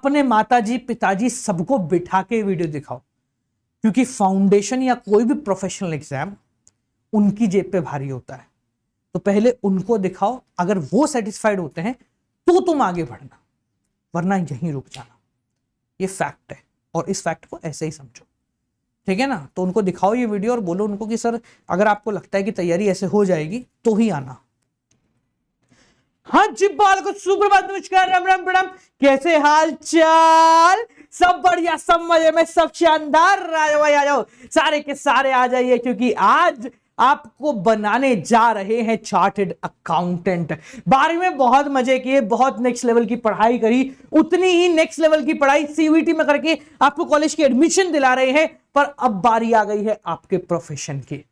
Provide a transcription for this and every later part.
अपने माताजी पिताजी सबको बिठा के वीडियो दिखाओ, क्योंकि फाउंडेशन या कोई भी प्रोफेशनल एग्जाम उनकी जेब पे भारी होता है। तो पहले उनको दिखाओ, अगर वो सेटिस्फाइड होते हैं तो तुम आगे बढ़ना, वरना यहीं रुक जाना। ये फैक्ट है और इस फैक्ट को ऐसे ही समझो, ठीक है ना। तो उनको दिखाओ ये वीडियो और बोलो उनको कि सर अगर आपको लगता है कि तैयारी ऐसे हो जाएगी तो ही आना। हाँ जी, बाल को सुप्रभात, नमस्कार, राम राम, प्रणाम। कैसे हाल चाल? सब बढ़िया, सब मजे में, सब शानदार। आ जाओ सारे के सारे आ जाइए, क्योंकि आज आपको बनाने जा रहे हैं चार्टेड अकाउंटेंट। 12वीं में बहुत मजे किए, बहुत नेक्स्ट लेवल की पढ़ाई करी, उतनी ही नेक्स्ट लेवल की पढ़ाई सीयूईटी में करके आपको कॉलेज की एडमिशन दिला रहे हैं। पर अब बारी आ गई है आपके प्रोफेशन की।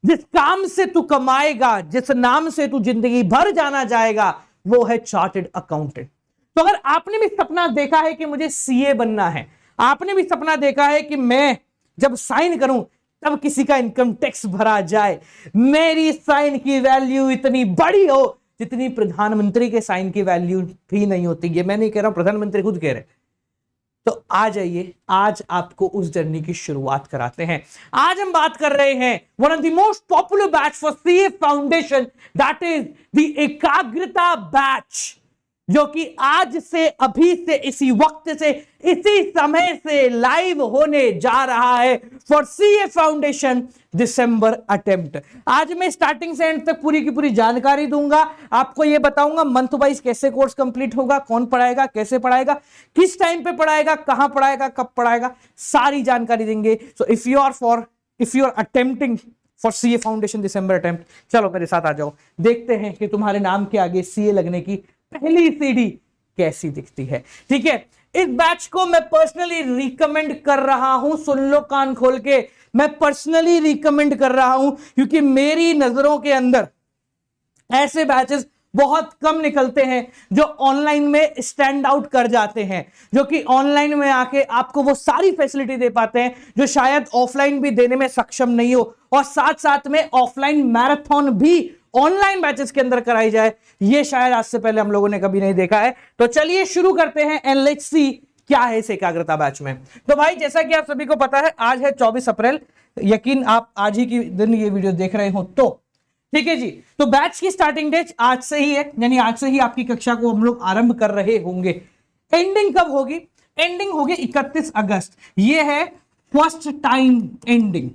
जिस काम से तू कमाएगा, जिस नाम से तू जिंदगी भर जाना जाएगा, वो है चार्टेड अकाउंटेंट। तो अगर आपने भी सपना देखा है कि मुझे सीए बनना है, आपने भी सपना देखा है कि मैं जब साइन करूं तब किसी का इनकम टैक्स भरा जाए, मेरी साइन की वैल्यू इतनी बड़ी हो जितनी प्रधानमंत्री के साइन की वैल्यू भी नहीं होती, ये मैं नहीं कह रहा हूं, प्रधानमंत्री खुद कह रहे। तो आ जाइए, आज आपको उस जर्नी की शुरुआत कराते हैं। आज हम बात कर रहे हैं one of the most popular batch for CA foundation, that is the एकाग्रता बैच, जो कि आज से, अभी से, इसी वक्त से, इसी समय से लाइव होने जा रहा है for CA foundation December attempt. आज मैं स्टार्टिंग से एंड तक पूरी की पूरी जानकारी दूंगा, आपको यह बताऊंगा मंथ वाइज कैसे कोर्स कंप्लीट होगा, कौन पढ़ाएगा, कैसे पढ़ाएगा, किस टाइम पे पढ़ाएगा, कहां पढ़ाएगा, कब पढ़ाएगा, सारी जानकारी देंगे। So if you are attempting for CA foundation December attempt, चलो मेरे साथ आ जाओ, देखते हैं कि तुम्हारे नाम के आगे सीए लगने की पहली सीढ़ी कैसी दिखती है। ठीक है, इस बैच को मैं पर्सनली रिकमेंड कर रहा हूं, सुन लो कान खोल के, मैं पर्सनली रिकमेंड कर रहा हूं, क्योंकि मेरी नजरों के अंदर ऐसे बैचेस बहुत कम निकलते हैं जो ऑनलाइन में स्टैंड आउट कर जाते हैं, जो कि ऑनलाइन में आके आपको वो सारी फैसिलिटी दे पाते हैं जो शायद ऑफलाइन भी देने में सक्षम नहीं हो, और साथ साथ में ऑफलाइन मैराथन भी ऑनलाइन बैचेस के अंदर कराई जाए, ये शायद आज से पहले हम लोगों ने कभी नहीं देखा है। तो चलिए शुरू करते हैं एंड लेट्स सी क्या है इस एकाग्रता बैच में। तो भाई जैसा कि आप सभी को पता है, आज है 24 अप्रैल, यकीन आप आज ही की दिन ये वीडियो देख रहे हो तो ठीक है जी। तो बैच की स्टार्टिंग डेट आज से ही है, यानी आज से ही आपकी कक्षा को हम लोग आरंभ कर रहे होंगे। एंडिंग कब होगी? एंडिंग होगी 31 अगस्त। ये है first time ending.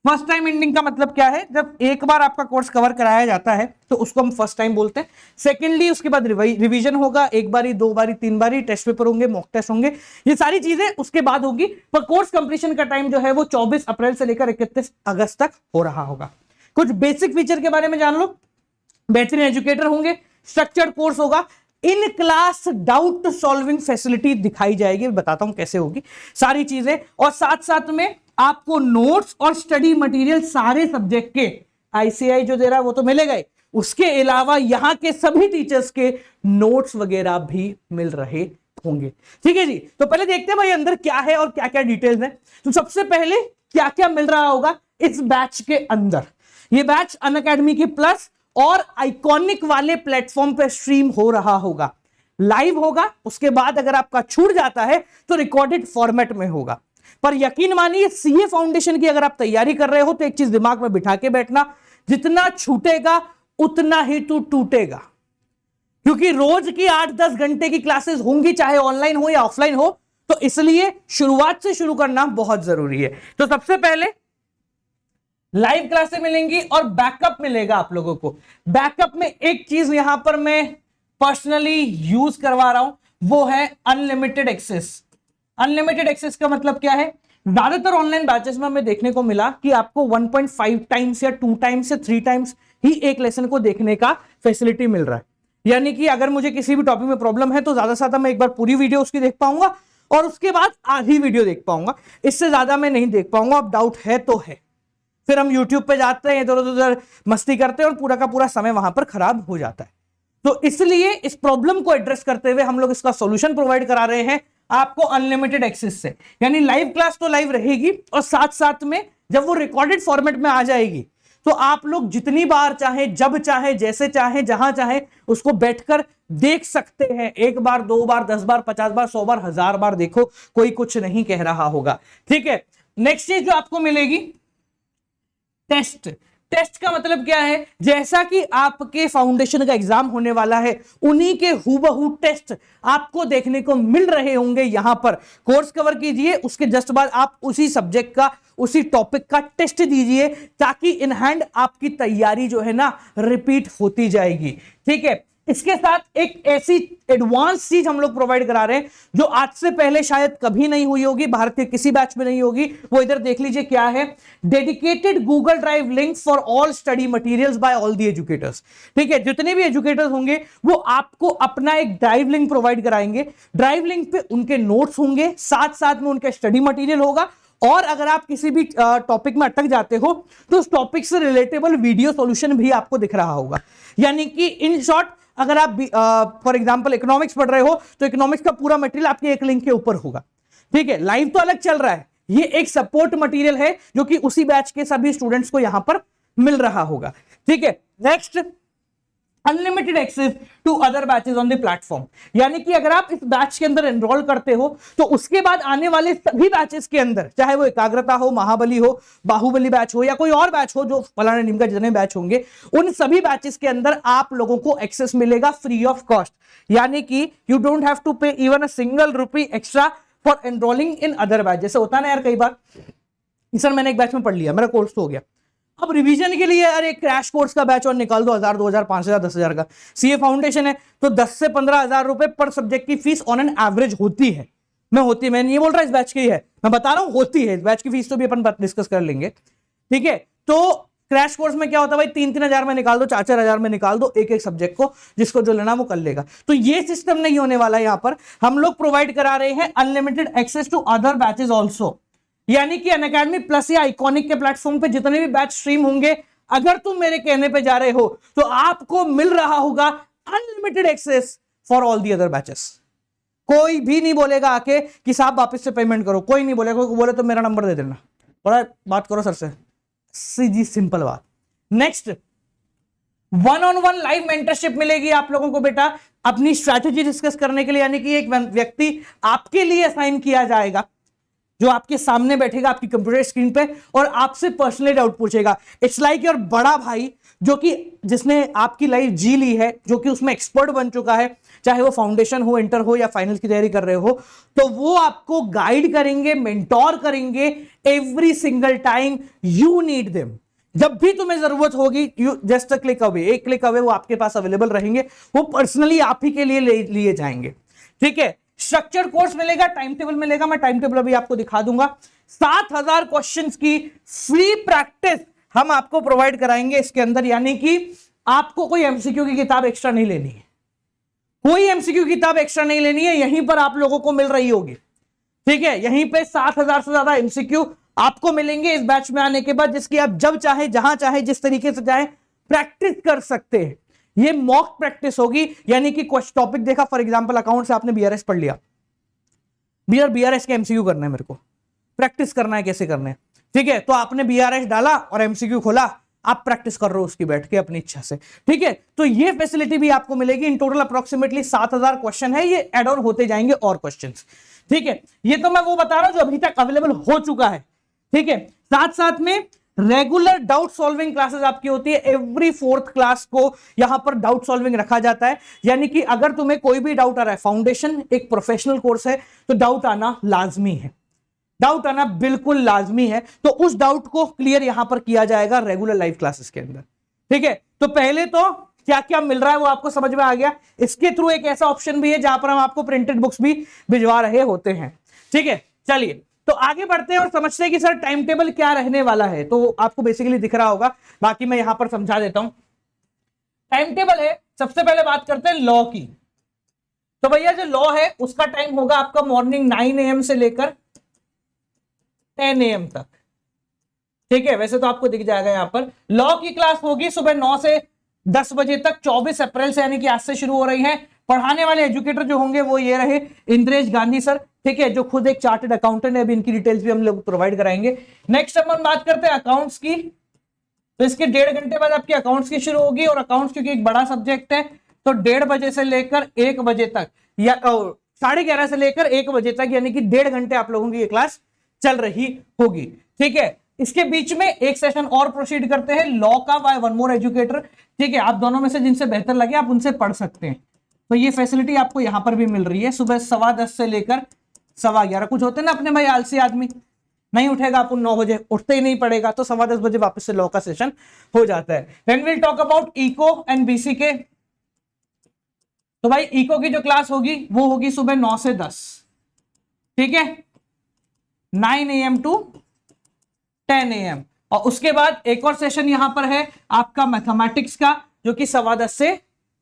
First time ending का मतलब क्या है? जब एक बार आपका कोर्स कवर कराया जाता है तो उसको हम फर्स्ट टाइम बोलते हैं। सेकेंडली उसके बाद रिवीजन होगा, एक बारी, दो बारी, तीन बारी, टेस्ट पेपर होंगे, मॉक टेस्ट होंगे, ये सारी चीजें उसके बाद होगी। पर कोर्स कंप्लीशन का टाइम जो है वो 24 अप्रैल से लेकर 31 अगस्त तक हो रहा होगा। कुछ बेसिक फीचर के बारे में जान लो, बेहतरीन एजुकेटर होंगे, स्ट्रक्चर्ड कोर्स होगा, in class doubt solving facility दिखाई जाएगी, बताता हूं कैसे होगी सारी चीजें, और साथ साथ में आपको नोट्स और स्टडी मटेरियल सारे सब्जेक्ट के आईसीआई जो दे रहा है वो तो मिलेगा ही, उसके अलावा यहां के सभी टीचर्स के नोट्स वगैरह भी मिल रहे होंगे। ठीक है जी, तो पहले देखते हैं भाई अंदर क्या है और क्या क्या डिटेल्स है। तो सबसे पहले क्या क्या मिल रहा होगा इस बैच के अंदर। ये बैच अनअकैडमी के प्लस और आइकॉनिक वाले प्लेटफॉर्म पे स्ट्रीम हो रहा होगा, लाइव होगा, उसके बाद अगर आपका छूट जाता है तो रिकॉर्डेड फॉर्मेट में होगा। पर यकीन मानिए सीए फाउंडेशन की अगर आप तैयारी कर रहे हो तो एक चीज दिमाग में बिठा के बैठना, जितना छूटेगा उतना ही तू टूटेगा, क्योंकि रोज की 8-10 घंटे की क्लासेस होंगी, चाहे ऑनलाइन हो या ऑफलाइन हो। तो इसलिए शुरुआत से शुरू करना बहुत जरूरी है। तो सबसे पहले लाइव क्लासेस मिलेंगी और बैकअप मिलेगा आप लोगों को। बैकअप में एक चीज यहां पर मैं पर्सनली यूज करवा रहा हूं, वो है अनलिमिटेड एक्सेस। अनलिमिटेड एक्सेस का मतलब क्या है? ज्यादातर ऑनलाइन बैचेस में हमें देखने को मिला कि आपको 1.5 टाइम्स या 2 टाइम्स या 3 टाइम्स ही एक लेसन को देखने का फैसिलिटी मिल रहा है। यानी कि अगर मुझे किसी भी टॉपिक में प्रॉब्लम है तो ज्यादा से ज्यादा मैं एक बार पूरी वीडियो उसकी देख पाऊंगा और उसके बाद आधी वीडियो देख पाऊंगा, इससे ज्यादा मैं नहीं देख पाऊंगा। अब डाउट है तो है, फिर हम यूट्यूब पे जाते हैं, इधर उधर मस्ती करते हैं और पूरा का पूरा समय वहां पर खराब हो जाता है। तो इसलिए इस प्रॉब्लम को एड्रेस करते हुए हम लोग इसका सॉल्यूशन प्रोवाइड करा रहे हैं आपको अनलिमिटेड एक्सेस से। यानी लाइव क्लास तो लाइव रहेगी और साथ साथ में जब वो रिकॉर्डेड फॉर्मेट में आ जाएगी तो आप लोग जितनी बार चाहे, जब चाहे, जैसे चाहे, जहां चाहे उसको बैठकर देख सकते हैं। 1 बार, 2 बार, 10 बार, 50 बार, 100 बार, 1000 बार देखो, कोई कुछ नहीं कह रहा होगा। ठीक है, नेक्स्ट चीज जो आपको मिलेगी, टेस्ट। टेस्ट का मतलब क्या है? जैसा कि आपके फाउंडेशन का एग्जाम होने वाला है, उन्हीं के हूबहू टेस्ट आपको देखने को मिल रहे होंगे। यहां पर कोर्स कवर कीजिए, उसके जस्ट बाद आप उसी सब्जेक्ट का, उसी टॉपिक का टेस्ट दीजिए, ताकि इन हैंड आपकी तैयारी जो है ना रिपीट होती जाएगी। ठीक है, इसके साथ एक ऐसी एडवांस चीज हम लोग प्रोवाइड करा रहे हैं जो आज से पहले शायद कभी नहीं हुई होगी, भारत के किसी बैच में नहीं होगी। वो इधर देख लीजिए क्या है, dedicated Google drive link for all study materials by all the educators. ठीक है, जितने भी एजुकेटर्स होंगे वो आपको अपना एक ड्राइव लिंक प्रोवाइड कराएंगे। ड्राइव लिंक पे उनके नोट्स होंगे, साथ साथ में उनका स्टडी मटेरियल होगा, और अगर आप किसी भी टॉपिक में अटक जाते हो तो उस टॉपिक से रिलेटेबल वीडियो सॉल्यूशन भी आपको दिख रहा होगा। यानी कि इन शॉर्ट, अगर आप फॉर एग्जांपल इकोनॉमिक्स पढ़ रहे हो तो इकोनॉमिक्स का पूरा मटेरियल आपके एक लिंक के ऊपर होगा। ठीक है, लाइव तो अलग चल रहा है, ये एक सपोर्ट मटेरियल है जो कि उसी बैच के सभी स्टूडेंट्स को यहां पर मिल रहा होगा। ठीक है, next, unlimited access to other batches on the platform. यानी कि अगर आप इस बैच के अंदर एनरोल करते हो तो उसके बाद आने वाले सभी बैचेस के अंदर, चाहे वो एकाग्रता हो, महाबली हो, बाहुबली बैच हो, या कोई और बैच हो, जो फलाना नीम का जितने बैच होंगे, उन सभी बैचेस के अंदर आप लोगों को एक्सेस मिलेगा फ्री ऑफ कॉस्ट। यानी कि यू डोंट हैव टू पे even a single rupee extra for enrolling in other batch. जैसे होता है ना यार, कई बार सर मैंने एक बैच में पढ़ लिया, मेरा कोर्स तो हो गया, अब रिवीजन के लिए अरे क्रैश कोर्स का बैच और निकाल दो, 1000, 2000, 5000, 10,000 का। सीए फाउंडेशन है तो 10 से 15,000 रुपए पर सब्जेक्ट की फीस ऑन एन एवरेज होती है। मैं नहीं बोल रहा इस बैच की है, मैं बता रहा हूं होती है। इस बैच की फीस तो भी अपन डिस्कस कर लेंगे। ठीक है, तो क्रैश कोर्स में क्या होता है भाई, 3-3 हजार में निकाल दो, 4-4 हजार में निकाल दो, एक एक सब्जेक्ट को, जिसको जो लेना वो कर लेगा। तो ये सिस्टम नहीं होने वाला। यहां पर हम लोग प्रोवाइड करा रहे हैं unlimited access to other batches also. यानी कि अनअकैडमी प्लस या आइकॉनिक के प्लेटफॉर्म पे जितने भी बैच स्ट्रीम होंगे, अगर तुम मेरे कहने पे जा रहे हो तो आपको मिल रहा होगा unlimited access for all the other batches. कोई भी नहीं बोलेगा आके कि साहब वापस से पेमेंट करो, कोई नहीं बोलेगा। कोई बोले तो मेरा नंबर दे देना, बड़ा बात करो सर से, सीधी सिंपल बात। नेक्स्ट, 1-on-1 लाइव मेंटरशिप मिलेगी आप लोगों को बेटा, अपनी स्ट्रैटेजी डिस्कस करने के लिए। यानी कि एक व्यक्ति आपके लिए असाइन किया जाएगा जो आपके सामने बैठेगा आपकी कंप्यूटर स्क्रीन पे और आपसे पर्सनली डाउट पूछेगा। इट्स लाइक योर बड़ा भाई जो कि जिसने आपकी लाइफ जी ली है, जो कि उसमें एक्सपर्ट बन चुका है, चाहे वो फाउंडेशन हो, इंटर हो या फाइनल की तैयारी कर रहे हो, तो वो आपको गाइड करेंगे, मेंटोर करेंगे every single time you need them. जब भी तुम्हें जरूरत होगी, यू जस्ट क्लिक अवे, एक क्लिक अवे वो आपके पास अवेलेबल रहेंगे, वो पर्सनली आप ही के लिए लिए जाएंगे। ठीक है, स्ट्रक्चर कोर्स मिलेगा, टाइम टेबल मिलेगा, मैं टाइम टेबल अभी आपको दिखा दूंगा। 7000 क्वेश्चंस की फ्री प्रैक्टिस हम आपको प्रोवाइड कराएंगे इसके अंदर। यानी कि आपको कोई एमसीक्यू की किताब एक्स्ट्रा नहीं लेनी है, कोई एमसीक्यू किताब एक्स्ट्रा नहीं लेनी है, यहीं पर आप लोगों को मिल रही होगी। ठीक है, यहीं पे 7000 से ज्यादा एमसीक्यू आपको मिलेंगे इस बैच में आने के बाद, जिसकी आप जब चाहे, जहां चाहे, जिस तरीके से चाहे प्रैक्टिस कर सकते हैं। ये मॉक प्रैक्टिस होगी। यानी कि कुछ टॉपिक देखा, फॉर एग्जांपल अकाउंट से आपने बीआरएस पढ़ लिया, बीआरएस के एमसीक्यू करना है, मेरे को प्रैक्टिस करना है कैसे करना है। ठीक है, तो आपने बीआरएस डाला और एमसीक्यू खोला, आप प्रैक्टिस कर रहे हो उसकी बैठ के अपनी इच्छा से। ठीक है, तो ये फैसिलिटी भी आपको मिलेगी। इन टोटल अप्रोक्सीमेटली 7000 क्वेश्चन है, ये एड ऑन होते जाएंगे और क्वेश्चंस। ठीक है, ये तो मैं वो बता रहा हूं जो अभी तक अवेलेबल हो चुका है। ठीक है, साथ साथ में रेगुलर डाउट सॉल्विंग क्लासेस आपकी होती है। एवरी 4th क्लास को यहां पर डाउट सॉल्विंग रखा जाता है। यानी कि अगर तुम्हें कोई भी डाउट आ रहा है, फाउंडेशन एक प्रोफेशनल कोर्स है तो डाउट आना लाजमी है, डाउट आना बिल्कुल लाजमी है। तो उस डाउट को क्लियर यहां पर किया जाएगा रेगुलर लाइव क्लासेस के अंदर। ठीक है, तो पहले तो क्या क्या मिल रहा है वो आपको समझ में आ गया। इसके थ्रू एक ऐसा ऑप्शन भी है जहां पर हम आपको प्रिंटेड बुक्स भी भिजवा रहे होते हैं। ठीक है, चलिए तो आगे बढ़ते हैं और समझते हैं कि सर टाइम टेबल क्या रहने वाला है। तो आपको बेसिकली दिख रहा होगा, बाकी मैं यहां पर समझा देता हूं। टाइम टेबल है, सबसे पहले बात करते हैं लॉ की। तो भैया जो लॉ है उसका टाइम होगा आपका मॉर्निंग 9 AM से लेकर 10 AM तक। ठीक है, वैसे तो आपको दिख जाएगा यहां पर। लॉ की क्लास होगी सुबह 9 से 10 बजे तक, 24 अप्रैल से, यानी कि आज से शुरू हो रही है। पढ़ाने वाले एजुकेटर जो होंगे वो ये रहे इंद्रेश गांधी सर। ठीक है, जो खुद एक चार्टर्ड अकाउंटेंट है। अभी इनकी डिटेल्स भी हम लोग प्रोवाइड कराएंगे। नेक्स्ट अपन बात करते हैं अकाउंट्स की। तो इसके 1.5 घंटे बाद आपकी अकाउंट्स की शुरू होगी, और अकाउंट्स क्योंकि एक बड़ा सब्जेक्ट है तो 1:30 बजे से लेकर 1 बजे तक, या 11:30 से लेकर 1 बजे तक, यानी कि 1.5 घंटे आप लोगों की ये क्लास चल रही होगी। ठीक है, इसके बीच में एक सेशन और प्रोसीड करते हैं लॉ का बाय वन मोर एजुकेटर। ठीक है, आप दोनों में से जिनसे बेहतर लगे आप उनसे पढ़ सकते हैं। तो ये फैसिलिटी आपको यहां पर भी मिल रही है। सुबह 10:15 से लेकर 11:15, कुछ होते हैं ना अपने भाई आलसी आदमी, नहीं उठेगा अपन 9 बजे, उठते ही नहीं पड़ेगा, तो 10:15 बजे वापस से लॉ का सेशन हो जाता है। Then will talk about eco and BCK. तो भाई इको की जो क्लास होगी वो होगी सुबह 9 से 10, ठीक है, 9 AM टू 10 AM। और उसके बाद एक और सेशन यहां पर है आपका मैथमेटिक्स का, जो कि 10:15 से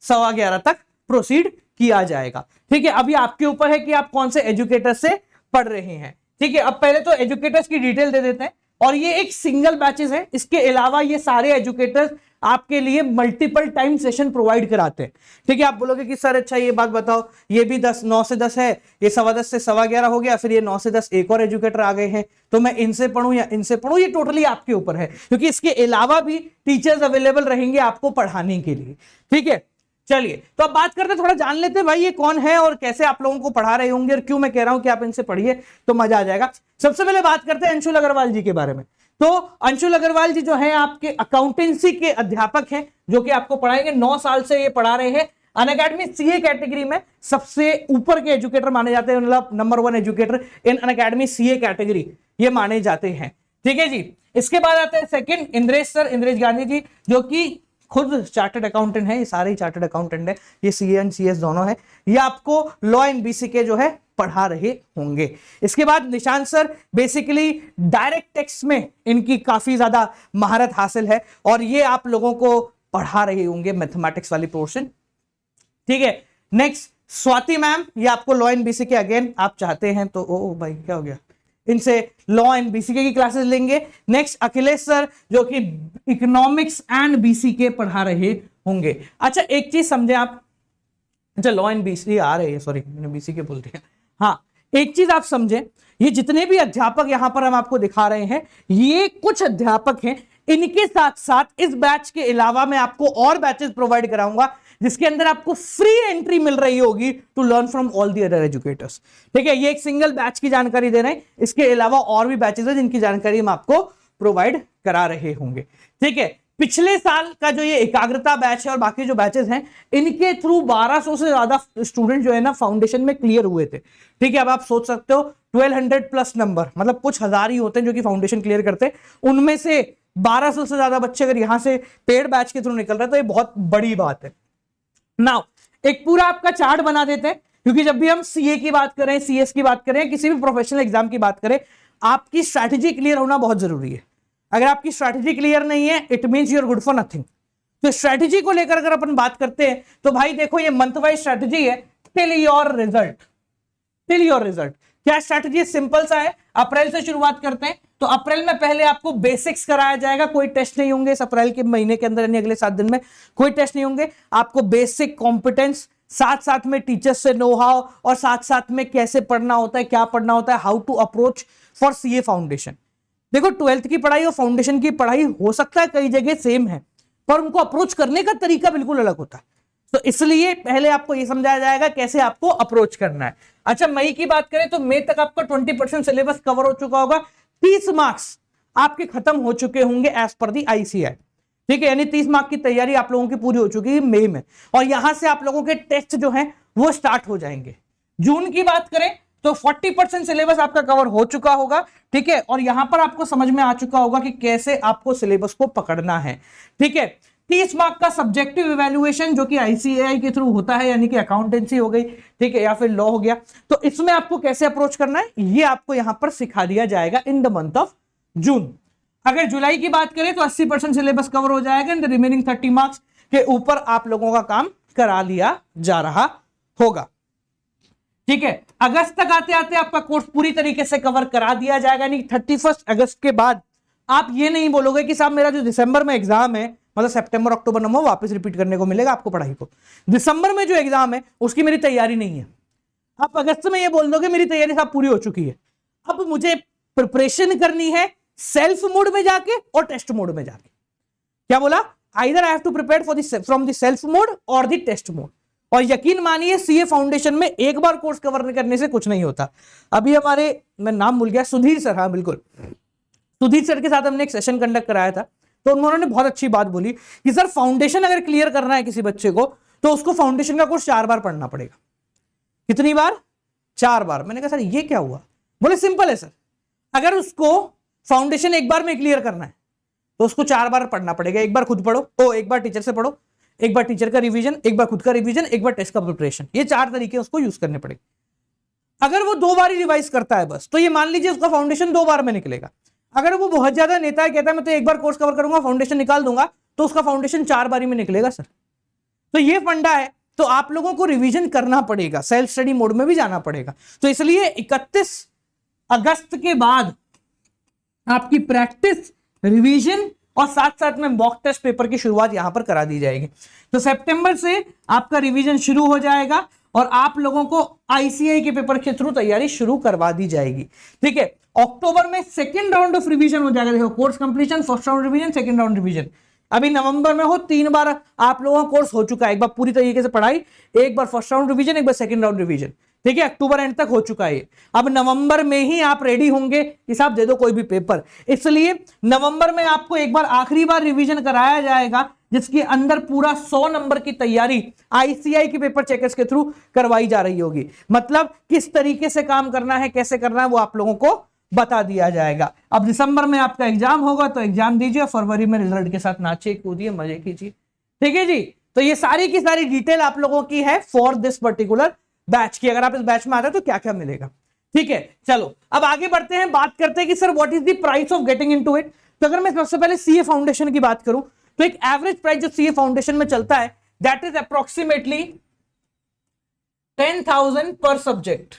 11:15 तक प्रोसीड किया जाएगा। ठीक है, अभी आपके ऊपर है कि आप कौन से एजुकेटर से पढ़ रहे हैं। ठीक है, अब पहले तो एजुकेटर्स की डिटेल दे देते हैं, और ये एक सिंगल बैचेस है। इसके अलावा ये सारे एजुकेटर्स आपके लिए मल्टीपल टाइम सेशन प्रोवाइड कराते हैं। ठीक है, आप बोलोगे कि सर अच्छा ये बात बताओ, ये भी 9 से 10 है, ये 10:15 से 11:15 हो गया, फिर ये 9 से 10 एक और एजुकेटर आ गए हैं, तो मैं इनसे पढ़ूं या इनसे पढ़ूं, ये टोटली आपके ऊपर है, क्योंकि इसके अलावा भी टीचर्स अवेलेबल रहेंगे आपको पढ़ाने के लिए। ठीक है, चलिए तो अब बात करते हैं, थोड़ा जान लेते हैं भाई ये कौन है और कैसे आप लोगों को पढ़ा रहे होंगे, और क्यों मैं कह रहा हूं कि आप इनसे पढ़िए तो मजा आ जाएगा। सबसे पहले बात करते हैं अंशुल अग्रवाल जी के बारे में। तो अंशुल अग्रवाल जी जो है आपके अकाउंटेंसी के अध्यापक हैं, जो कि आपको पढ़ाएंगे। 9 साल से ये पढ़ा रहे हैं। अनअकैडमी सीए कैटेगरी में सबसे ऊपर के एजुकेटर माने जाते हैं, मतलब नंबर 1 एजुकेटर इन अनअकैडमी सीए कैटेगरी ये माने जाते हैं। ठीक है जी, इसके बाद आते हैं सेकंड इंद्रेश सर, इंद्रेश गांधी जी, जो कि खुद चार्टर्ड अकाउंटेंट है। ये सारे ही चार्टर्ड अकाउंटेंट है, ये सीए एंड सीएस दोनों है। ये आपको लॉ एंड बीसीके जो है पढ़ा रहे होंगे। इसके बाद Nishant sir, basically direct text में इनकी काफी ज्यादा महारत हासिल है, और ये आप लोगों को पढ़ा रहे होंगे मैथमेटिक्स वाली पोर्शन। ठीक है, नेक्स्ट स्वाति मैम, ये आपको लॉ एंड बीसीके अगेन आप चाहते हैं तो ओ भाई क्या हो गया, इनसे लॉ एंड बीसीके की क्लासेस लेंगे। नेक्स्ट अखिलेश सर, जो कि इकोनॉमिक्स एंड बीसीके पढ़ा रहे होंगे। अच्छा एक चीज समझे आप, अच्छा लॉ एंड बीसीके आ रहे हैं, सॉरी मैंने बीसीके बोल दिया। हाँ, एक चीज आप समझे, ये जितने भी अध्यापक यहां पर हम आपको दिखा रहे हैं, ये कुछ अध्यापक हैं। इनके साथ साथ इस बैच के अलावा मैं आपको और बैचेस प्रोवाइड कराऊंगा, जिसके अंदर आपको फ्री एंट्री मिल रही होगी to learn from all the other educators. ठीक है, ये एक सिंगल बैच की जानकारी दे रहे हैं, इसके अलावा और भी बैचेस हैं जिनकी जानकारी हम आपको प्रोवाइड करा रहे होंगे। ठीक है, पिछले साल का जो ये एकाग्रता बैच है और बाकी जो बैचेस हैं, इनके थ्रू 1200 से ज्यादा स्टूडेंट जो है ना फाउंडेशन में क्लियर हुए थे। ठीक है, अब आप सोच सकते हो 1200 प्लस नंबर, मतलब कुछ हजार ही होते हैं जो कि फाउंडेशन क्लियर करते हैं, उनमें से 1200 से ज्यादा बच्चे अगर यहां से पेड बैच के थ्रू निकल रहे हैं तो ये बहुत बड़ी बात है। नाउ एक पूरा आपका चार्ट बना देते हैं, क्योंकि जब भी हम सीए की बात करें, सीएस की बात करें, किसी भी प्रोफेशनल एग्जाम की बात करें, आपकी स्ट्रैटेजी क्लियर होना बहुत जरूरी है। अगर आपकी स्ट्रैटेजी क्लियर नहीं है, it means you are good for nothing. तो स्ट्रैटेजी को लेकर अगर अपन बात करते हैं तो भाई देखो, ये मंथ वाइज स्ट्रैटेजी है till your result. Till your result क्या स्ट्रैटेजी है? सिंपल सा है। अप्रैल से शुरुआत करते हैं, तो अप्रैल में पहले आपको बेसिक्स कराया जाएगा, कोई टेस्ट नहीं होंगे इस अप्रैल के महीने के अंदर, यानी अगले 7 दिन में कोई टेस्ट नहीं होंगे। आपको बेसिक कॉम्पिटेंस, साथ साथ में टीचर्स से नो हाउ, और साथ साथ में कैसे पढ़ना होता है, क्या पढ़ना होता है, how to approach for CA foundation. देखो 12th की पढ़ाई और फाउंडेशन की पढ़ाई हो सकता है कई जगह सेम है, पर उनको अप्रोच करने का तरीका बिल्कुल अलग होता है। तो इसलिए पहले आपको यह समझाया जाएगा कैसे आपको अप्रोच करना है। अच्छा मई की बात करें तो मई तक आपका 20% सिलेबस कवर हो चुका होगा, 30 मार्क्स आपके खत्म हो चुके होंगे एज पर दी आईसीआई। ठीक है, यानी 30 मार्क की तैयारी आप लोगों की पूरी हो चुकी है मई में, और यहां से आप लोगों के टेस्ट जो हैं वो स्टार्ट हो जाएंगे। जून की बात करें तो 40% सिलेबस आपका कवर हो चुका होगा। ठीक है, और यहां पर आपको समझ में आ चुका होगा कि कैसे आपको सिलेबस को पकड़ना है। ठीक है, 30 मार्क का सब्जेक्टिव इवैल्यूएशन जो कि आईसीएआई के थ्रू होता है, यानी कि अकाउंटेंसी हो गई, ठीक है, या फिर लॉ हो गया, तो इसमें आपको कैसे अप्रोच करना है ये आपको यहां पर सिखा दिया जाएगा in the month of June. अगर जुलाई की बात करें तो 80% सिलेबस कवर हो जाएगा, एंड रिमेनिंग 30 मार्क्स के ऊपर आप लोगों का काम करा लिया जा रहा होगा। ठीक है, अगस्त तक आते आते आपका कोर्स पूरी तरीके से कवर करा दिया जाएगा, यानी 31 अगस्त के बाद आप ये नहीं बोलोगे कि साहब मेरा जो दिसंबर में एग्जाम है, मतलब सितंबर अक्टूबर नवंबर वापस रिपीट करने को मिलेगा आपको पढ़ाई को, दिसंबर में जो एग्जाम है उसकी मेरी तैयारी नहीं है। आप अगस्त में ये बोल दोगे मेरी तैयारी साहब पूरी हो चुकी है, अब मुझे प्रिपरेशन करनी है सेल्फ मोड में जाके और टेस्ट मोड में जाके। क्या बोला? Either I have to prepare for from the self mode और द टेस्ट मोड। और यकीन मानिए सीए फाउंडेशन में एक बार कोर्स कवर करने से कुछ नहीं होता। अभी हमारे, मैं नाम भूल गया, सुधीर सर, हाँ बिल्कुल, सुधीर सर के साथ हमने एक सेशन कंडक्ट कराया था, तो उन्होंने बहुत अच्छी बात बोली कि सर फाउंडेशन अगर क्लियर करना है किसी बच्चे को तो उसको फाउंडेशन का कोर्स 4 बार पढ़ना पड़ेगा। कितनी बार? 4 बार। मैंने कहा सर ये क्या हुआ? बोले सिंपल है सर, अगर उसको फाउंडेशन एक बार में क्लियर करना है तो उसको 4 बार पढ़ना पड़ेगा। एक बार खुद पढ़ो, एक बार टीचर से पढ़ो, एक बार टीचर का रिवीजन, एक बार खुद का रिवीजन, एक बार टेस्ट का प्रिपरेशन। ये 4 तरीके उसको यूज करने पड़ेंगे। अगर वो 2 बार ही रिवाइज करता है बस, तो ये मान लीजिए उसका फाउंडेशन 2 बार में निकलेगा। अगर वो बहुत ज्यादा नेता है, कहता है मैं तो एक बार कोर्स कवर करूंगा, फाउंडेशन निकाल दूंगा, तो उसका फाउंडेशन 4 बारी में निकलेगा सर। तो ये फंडा है। तो आप लोगों को रिवीजन करना पड़ेगा, सेल्फ स्टडी मोड में भी जाना पड़ेगा। तो इसलिए 31 अगस्त के बाद आपकी प्रैक्टिस, रिवीजन और साथ साथ में मॉक टेस्ट पेपर की शुरुआत यहां पर करा दी जाएगी। तो सितंबर से आपका रिवीजन शुरू हो जाएगा और आप लोगों को आईसीआई के पेपर के थ्रू तैयारी शुरू करवा दी जाएगी। ठीक है, अक्टूबर में सेकेंड राउंड ऑफ रिवीजन हो जाएगा। देखो, course completion, first round revision, second round revision. अभी नवंबर में हो 3 बार आप लोगों का कोर्स हो चुका है, एक बार पूरी तरीके से पढ़ाई, एक बार फर्स्ट राउंड रिवीजन, एक बार सेकेंड राउंड रिवीजन। ठीक है, अक्टूबर एंड तक हो चुका है। अब नवंबर में ही आप रेडी होंगे कि साहब दे दो कोई भी पेपर। इसलिए नवंबर में आपको एक बार आखिरी बार रिवीजन कराया जाएगा, जिसके अंदर पूरा 100 नंबर की तैयारी आईसीआई के पेपर चेकर्स के थ्रू करवाई जा रही होगी। मतलब किस तरीके से काम करना है, कैसे करना है, वो आप लोगों को बता दिया जाएगा। अब दिसंबर में आपका एग्जाम होगा तो एग्जाम दीजिए, फरवरी में रिजल्ट के साथ नाचिए कूदिए मजे कीजिए। ठीक है जी, तो ये सारी की सारी डिटेल आप लोगों की है फॉर दिस पर्टिकुलर बैच की। अगर आप इस बैच में आते हैं तो क्या क्या मिलेगा। ठीक है, चलो अब आगे बढ़ते हैं, बात करते हैं कि sir what is the price of getting into it. तो अगर मैं सबसे पहले सीए फाउंडेशन की बात करूं तो एक एवरेज प्राइस जो सीए फाउंडेशन में चलता है दैट इज अप्रोक्सीमेटली 10,000 पर सब्जेक्ट।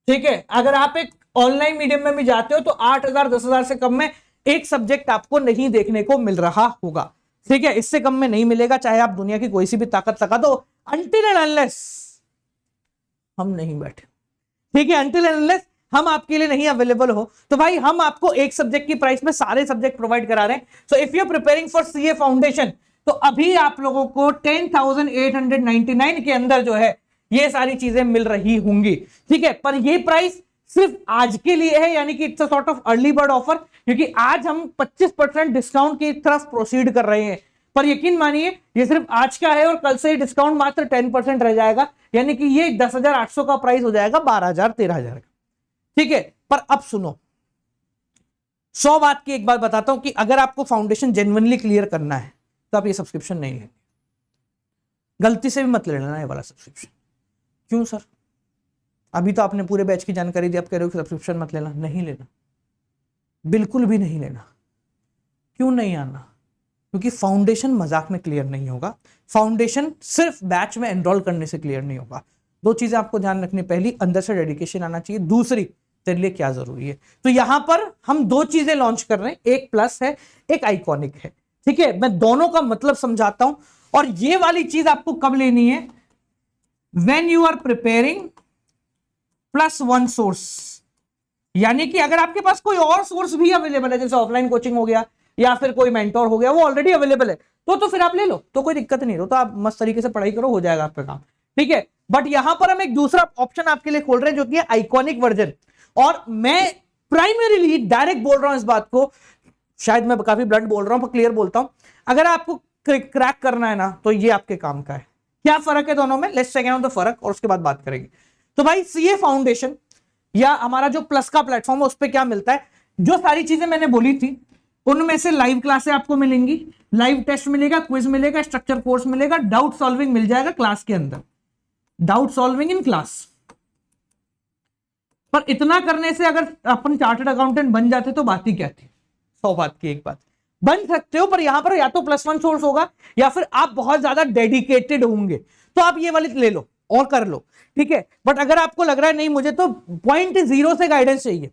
ठीक है, अगर आप एक ऑनलाइन मीडियम में भी जाते हो तो 8,000 10,000 से कम में एक सब्जेक्ट आपको नहीं देखने को मिल रहा होगा। ठीक है, इससे कम में नहीं मिलेगा, चाहे आप दुनिया की कोई सी भी ताकत लगा दो, अनटिल एंड अनलेस हम नहीं बैठे। ठीक है, अनटिल एंड अनलेस हम आपके लिए नहीं अवेलेबल हो, तो भाई हम आपको एक सब्जेक्ट की प्राइस में सारे सब्जेक्ट प्रोवाइड करा रहे हैं। So if you are preparing for CA foundation तो अभी आप लोगों को 10,899 के अंदर जो है ये सारी चीजें मिल रही होंगी। ठीक है, पर ये प्राइस सिर्फ आज के लिए है, यानी कि it's a sort of early bird offer, क्योंकि आज हम 25% डिस्काउंट की तरफ प्रोसीड कर रहे हैं। पर यकीन मानिए ये सिर्फ आज का है और कल से डिस्काउंट मात्र 10% रह जाएगा, यानी कि ये 10,800 का प्राइस हो जाएगा 12,000 13,000 का। ठीक है, पर अब सुनो, 100 बात की एक बात बताता हूं कि अगर आपको फाउंडेशन जेन्युइनली क्लियर करना है तो आप ये सब्सक्रिप्शन नहीं लेंगे। गलती से भी मत ले लेना ये वाला सब्सक्रिप्शन। क्यों सर? अभी तो आपने पूरे बैच की जानकारी दी, आप कह रहे हो कि सब्सक्रिप्शन मत लेना। नहीं लेना, बिल्कुल भी नहीं लेना। क्यों नहीं आना? क्योंकि फाउंडेशन मजाक में क्लियर नहीं होगा। फाउंडेशन सिर्फ बैच में एनरोल करने से क्लियर नहीं होगा। 2 चीजें आपको ध्यान रखनी, पहली अंदर से डेडिकेशन आना चाहिए, दूसरी तेरे लिए क्या जरूरी है। तो यहां पर हम 2 चीजें लॉन्च कर रहे हैं, एक प्लस है, एक आइकॉनिक है। ठीक है, मैं दोनों का मतलब समझाता हूं। और ये वाली चीज आपको कब लेनी है? When you are preparing +1 source, यानी कि अगर आपके पास कोई और सोर्स भी अवेलेबल है, जैसे ऑफलाइन कोचिंग हो गया या फिर कोई मेंटोर हो गया, वो ऑलरेडी अवेलेबल है, तो फिर आप ले लो, तो कोई दिक्कत नहीं हो, तो आप मस्त तरीके से पढ़ाई करो, हो जाएगा आपका काम। ठीक है, बट यहां पर हम एक दूसरा ऑप्शन आपके लिए खोल रहे हैं जो कि है आइकॉनिक वर्जन। और मैं प्राइमरीली डायरेक्ट बोल रहा हूं इस बात को, शायद मैं काफी ब्लंट बोल रहा हूं पर क्लियर बोलता हूं, अगर आपको क्रैक करना है ना तो ये आपके काम का है। क्या फर्क है दोनों में? लेट्स चेक आउट द फर्क और उसके बाद बात करेंगे। तो भाई सीए फाउंडेशन या हमारा जो प्लस का प्लेटफॉर्म है उस पर क्या मिलता है? जो सारी चीजें मैंने बोली थी उनमें से लाइव क्लासें आपको मिलेंगी, लाइव टेस्ट मिलेगा, क्विज मिलेगा, स्ट्रक्चर कोर्स मिलेगा, डाउट सॉल्विंग मिल जाएगा क्लास के अंदर, डाउट सॉल्विंग इन क्लास। पर इतना करने से अगर अपन चार्टर्ड अकाउंटेंट बन जाते तो बात ही क्या थी। 100 बात की एक बात, बन सकते हो, पर यहां पर या तो +1 सोर्स होगा या फिर आप बहुत ज्यादा डेडिकेटेड होंगे, तो आप ये वाली ले लो और कर लो। ठीक है, बट अगर आपको लग रहा है नहीं मुझे तो पॉइंट 0 से गाइडेंस चाहिए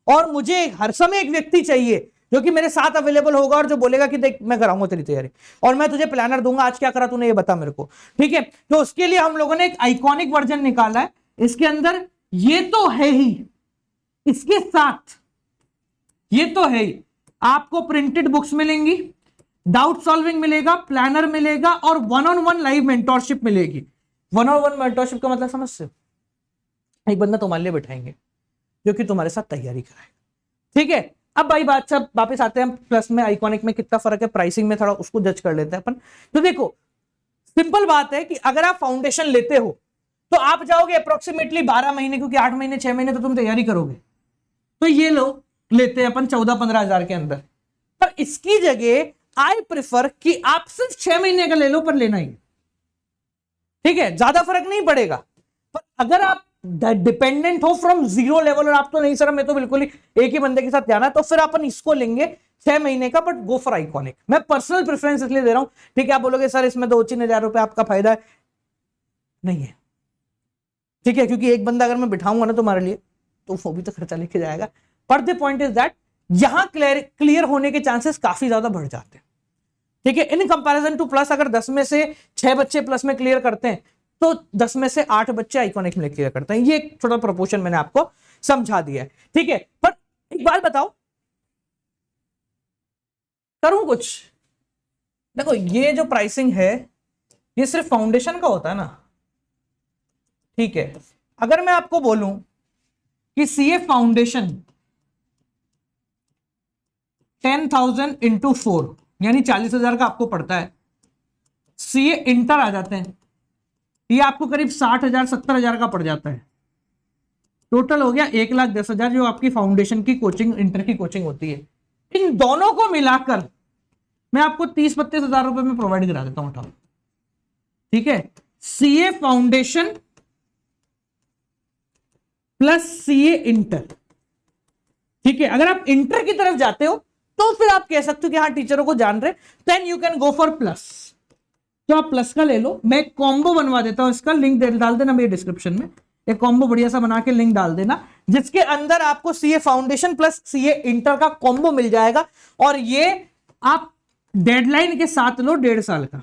और मुझे हर समय एक व्यक्ति चाहिए जो कि मेरे साथ अवेलेबल होगा और जो बोलेगा कि देख मैं कराऊंगा तेरी तैयारी और मैं तुझे प्लानर दूंगा, आज क्या करा तूने ये बता मेरे को। ठीक है, तो उसके लिए हम लोगों ने एक आइकॉनिक वर्जन निकाला है। इसके अंदर ये तो है ही, इसके साथ ये तो है ही, आपको प्रिंटेड बुक्स मिलेंगी, डाउट सॉल्विंग मिलेगा, प्लानर मिलेगा और 1-on-1 लाइव मेंटोरशिप मिलेगी। 1-on-1 मेंटोरशिप का मतलब समझते हो? एक बंदा तुम्हारे लिए बैठाएंगे जो कि तुम्हारे साथ तैयारी कराएगा, ठीक है। अब भाई बात सब वापस आते हैं प्लस में आइकॉनिक में कितना फर्क है, प्राइसिंग में थोड़ा उसको जज कर लेते हैं अपन। तो देखो सिंपल बात है कि अगर आप फाउंडेशन लेते हो तो आप जाओगे अप्रोक्सीमेटली 12 महीने, क्योंकि 8 महीने 6 महीने तो तुम तैयारी करोगे, तो ये लोग लेते हैं अपन 14-15 हजार के अंदर। पर इसकी जगह आई प्रेफर कि आप सिर्फ 6 महीने का ले लो, पर लेना ही, ठीक है, ज्यादा फर्क नहीं पड़ेगा। पर अगर आप डिपेंडेंट हो फ्रॉम जीरो लेवल और आप तो नहीं सर मैं तो बिल्कुल ही एक ही बंदे के साथ जाना, तो फिर अपन इसको लेंगे 6 महीने का, बट गो फॉर आइकॉनिक। मैं पर्सनल प्रेफरेंस इसलिए दे रहा हूं, ठीक है। आप बोलोगे सर इसमें 2-3 हजार रुपए आपका फायदा है, नहीं है, ठीक है, क्योंकि एक बंदा अगर मैं बिठाऊंगा ना तुम्हारे लिए तो वो भी तो खर्चा लेके जाएगा। पर द पॉइंट इज दैट यहां क्लियर होने के चांसेस काफी ज्यादा बढ़ जाते हैं, ठीक है, इन कंपैरिजन टू प्लस। अगर 10 में से 6 बच्चे प्लस में क्लियर करते हैं तो 10 में से 8 बच्चे आइकॉनिक में क्लियर करते हैं। ये एक छोटा प्रोपोर्शन मैंने आपको समझा दिया है, ठीक है। पर एक बात बताओ, करूं कुछ? देखो ये जो प्राइसिंग है ये सिर्फ फाउंडेशन का होता है ना, ठीक है। अगर मैं आपको बोलूं कि सीए फाउंडेशन 10,000 इंटू 4 यानी 40,000 का आपको पड़ता है, सीए इंटर आ जाते हैं, ये आपको करीब 60,000 70,000 का पड़ जाता है। टोटल हो गया 1,10,000 जो आपकी फाउंडेशन की कोचिंग, इंटर की कोचिंग होती है। इन दोनों को मिलाकर मैं आपको 30-32 हजार रुपए में प्रोवाइड करा देता हूं, उठाओ, ठीक है। CA foundation plus CA inter, ठीक है। अगर आप इंटर की तरफ जाते हो तो फिर आप कह सकते हो कि हाँ टीचरों को जान रहे, then you can go for plus, तो आप प्लस का ले लो। मैं कॉम्बो बनवा देता हूं, इसका लिंक डाल देना मेरे डिस्क्रिप्शन में, एक कॉम्बो बढ़िया सा बना के लिंक डाल देना, जिसके अंदर आपको CA foundation plus CA inter का कॉम्बो मिल जाएगा। और ये आप डेडलाइन के साथ लो 1.5 साल का,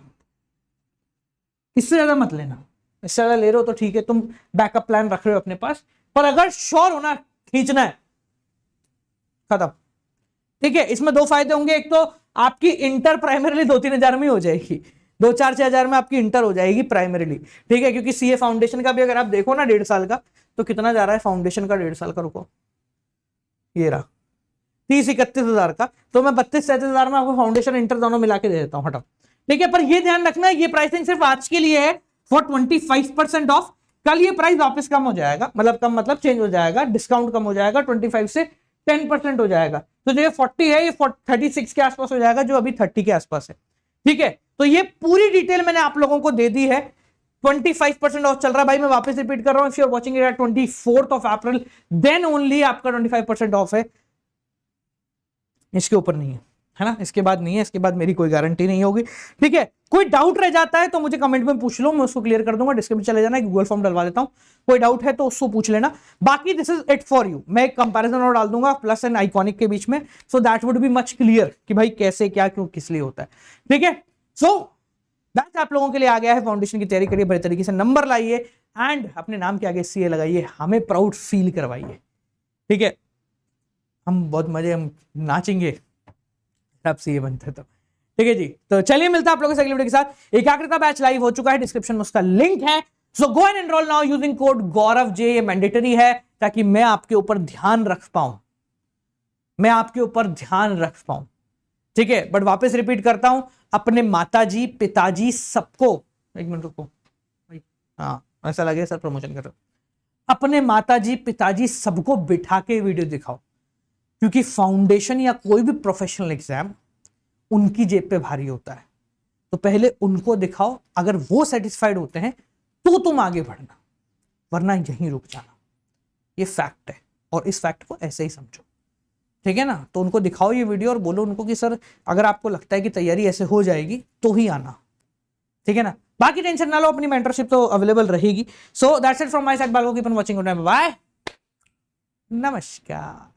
इससे ज्यादा मत लेना। इससे ज्यादा ले रहे हो तो ठीक है, तुम बैकअप प्लान रख रहे हो अपने पास, पर अगर श्योर होना खींचना है खत्म, ठीक है। इसमें 2 फायदे होंगे, एक तो आपकी इंटर प्राइमरीली 2-3 हजार में हो जाएगी, 2-4-6 हजार में आपकी इंटर हो जाएगी प्राइमरीली, ठीक है। क्योंकि सीए फाउंडेशन का भी अगर आप देखो ना 1.5 साल का, तो कितना जा रहा है फाउंडेशन का 1.5 साल का, रुको ये रहा 30-31 हजार का, तो मैं 32-33 हजार में आपको फाउंडेशन इंटर दोनों मिला के दे देता हूं, हटाओ, ठीक है। पर ये ध्यान रखना ये प्राइसिंग सिर्फ आज के लिए है फॉर 25% ऑफ। कल ये प्राइस वापस कम हो जाएगा, मतलब कम मतलब चेंज हो जाएगा, डिस्काउंट कम हो जाएगा, 25 से 10% हो जाएगा। तो जो ये 40 है ये 36 के आसपास हो जाएगा, जो अभी 30 के आसपास है, ठीक है। तो ये पूरी डिटेल मैंने आप लोगों को दे दी है। 25% ऑफ चल रहा है भाई, मैं वापस रिपीट कर रहा हूं, if you are watching it at 24 April then only आपका 25% ऑफ है, इसके ऊपर नहीं है ना, इसके बाद नहीं है, इसके बाद मेरी कोई गारंटी नहीं होगी, ठीक है। कोई डाउट रह जाता है तो मुझे कमेंट में पूछ लो, मैं उसको क्लियर कर दूंगा। डिस्क्रिप्शन चले जाना, गूगल फॉर्म डलवा देता हूं, कोई डाउट है तो उसको पूछ लेना। बाकी this is it for you, मैं एक कंपैरिजन और डाल दूंगा प्लस एंड आइकॉनिक के बीच में, so that would be much clear कि भाई कैसे क्या क्यों किस लिए होता है, ठीक है। सो दैट आप लोगों के लिए आ गया है, फाउंडेशन की तैयारी करिए, बड़े तरीके से नंबर लाइए एंड अपने नाम के आगे सीए लगाइए, हमें प्राउड फील करवाइए, ठीक है। हम बहुत मजे, हम नाचेंगे आप सीए बनते तो, ठीक है जी। तो चलिए मिलता है आप लोगों से अगली वीडियो के साथ। एकाग्रता बैच लाइव हो चुका है, डिस्क्रिप्शन में उसका लिंक है, so go and enroll now using code Gaurav J. ये मैंडेटरी है ताकि मैं आपके ऊपर ध्यान रख पाऊं, मैं आपके ऊपर ध्यान रख पाऊं, ठीक है। बट वापस रिपीट करता हूं, अपने माताजी पिताजी सबको, एक मिनट रुको, हाँ ऐसा लगे सर प्रमोशन कर रहे हो, अपने माताजी पिताजी सबको बिठा के वीडियो दिखाओ, क्योंकि फाउंडेशन या कोई भी प्रोफेशनल एग्जाम उनकी जेब पे भारी होता है। तो पहले उनको दिखाओ, अगर वो सेटिस्फाइड होते हैं तो तुम आगे बढ़ना, वरना यहीं रुक जाना। ये फैक्ट है और इस फैक्ट को ऐसे ही समझो, ठीक है ना। तो उनको दिखाओ ये वीडियो और बोलो उनको कि सर अगर आपको लगता है कि तैयारी ऐसे हो जाएगी तो ही आना, ठीक है ना। बाकी टेंशन ना लो, अपनी मेंटरशिप तो अवेलेबल रहेगी। So that's it from my side, bye, keep on watching, good night, bye, नमस्कार।